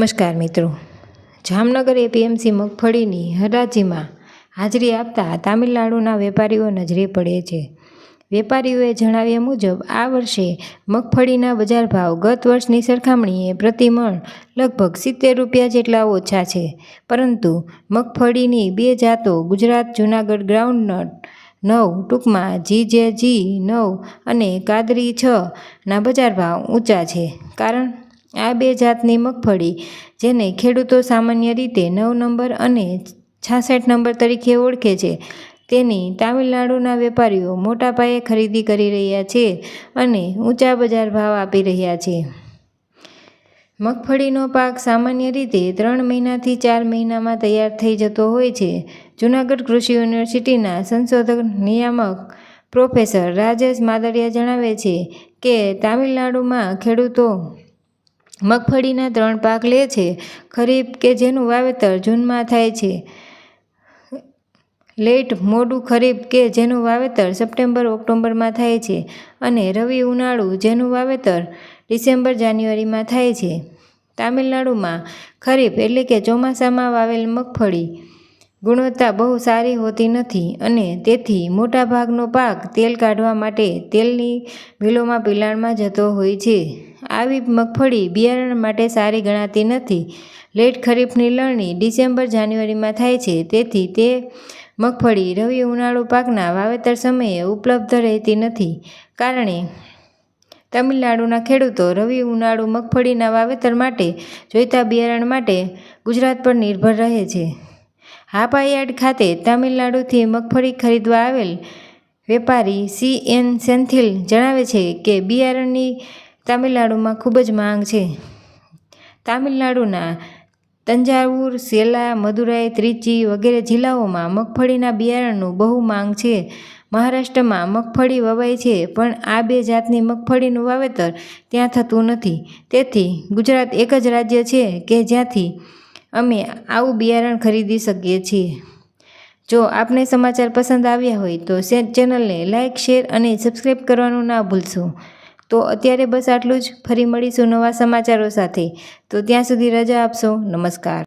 નમસ્કાર મિત્રો, જામનગર એપીએમસી મગફળીની હરાજીમાં હાજરી આપતા તામિલનાડુના વેપારીઓ નજરે પડે છે. વેપારીઓએ જણાવ્યા મુજબ આ વર્ષે મગફળીના બજાર ભાવ ગત વર્ષની સરખામણીએ પ્રતિમણ લગભગ 70 રૂપિયા જેટલા ઓછા છે. પરંતુ મગફળીની બે જાતો ગુજરાત જૂનાગઢ ગ્રાઉન્ડનટ 9 ટૂંકમાં GJG 9 અને કાદરી 6ના બજાર ભાવ ઊંચા છે. કારણ આ બે જાતની મગફળી, જેને ખેડૂતો સામાન્ય રીતે 9 નંબર અને 66 નંબર તરીકે ઓળખે છે, તેની તામિલનાડુના વેપારીઓ મોટા પાયે ખરીદી કરી રહ્યા છે અને ઊંચા બજાર ભાવ આપી રહ્યા છે. મગફળીનો પાક સામાન્ય રીતે 3 મહિનાથી 4 મહિનામાં તૈયાર થઈ જતો હોય છે. જૂનાગઢ કૃષિ યુનિવર્સિટીના સંશોધક નિયામક પ્રોફેસર રાજેશ માદળિયા જણાવે છે કે તામિલનાડુમાં ખેડૂતો મગફળીના 3 પાક લે છે. ખરીફ કે જેનું વાવેતર જૂનમાં થાય છે, લેટ મોડું ખરીફ કે જેનું વાવેતર સપ્ટેમ્બર-ઓક્ટોબરમાં થાય છે અને રવિ ઉનાળુ જેનું વાવેતર ડિસેમ્બર-જાન્યુઆરીમાં થાય છે. તામિલનાડુમાં ખરીફ એટલે કે ચોમાસામાં વાવેલ મગફળી ગુણવત્તા બહુ સારી હોતી નથી અને તેથી મોટાભાગનો પાક તેલ કાઢવા માટે તેલની મિલોમાં પિલાણમાં જતો હોય છે. આવી મગફળી બિયારણ માટે સારી ગણાતી નથી. લેટ ખરીફની લણણી ડિસેમ્બર-જાન્યુઆરીમાં થાય છે, તેથી તે મગફળી રવિ ઉનાળુ પાકના વાવેતર સમયે ઉપલબ્ધ રહેતી નથી. કારણે તામિલનાડુના ખેડૂતો રવિ ઉનાળુ મગફળીના વાવેતર માટે જોઈતા બિયારણ માટે ગુજરાત પર નિર્ભર રહે છે. હાપાયાર્ડ ખાતે તામિલનાડુથી મગફળી ખરીદવા આવેલ વેપારી CN સેન્થિલ જણાવે છે કે બિયારણની તામિલનાડુમાં ખૂબ જ માંગ છે. તામિલનાડુના તંજાવુર, સેલા, મદુરાઈ, ત્રિચી વગેરે જિલ્લાઓમાં મગફળીના બિયારણનું બહુ માંગ છે. મહારાષ્ટ્રમાં મગફળી વવાય છે, પણ આ બે જાતની મગફળીનું વાવેતર ત્યાં થતું નથી. તેથી ગુજરાત એક જ રાજ્ય છે કે જ્યાંથી અમે આવું બિયારણ ખરીદી શકીએ છીએ. જો આપને સમાચાર પસંદ આવ્યા હોય તો ચેનલને લાઇક, શેર અને સબસ્ક્રાઈબ કરવાનું ના ભૂલશો. તો અત્યારે બસ આટલું જ. ફરી મળીશું નવા સમાચારો સાથે. તો ત્યાં સુધી રજા આપશો. નમસ્કાર.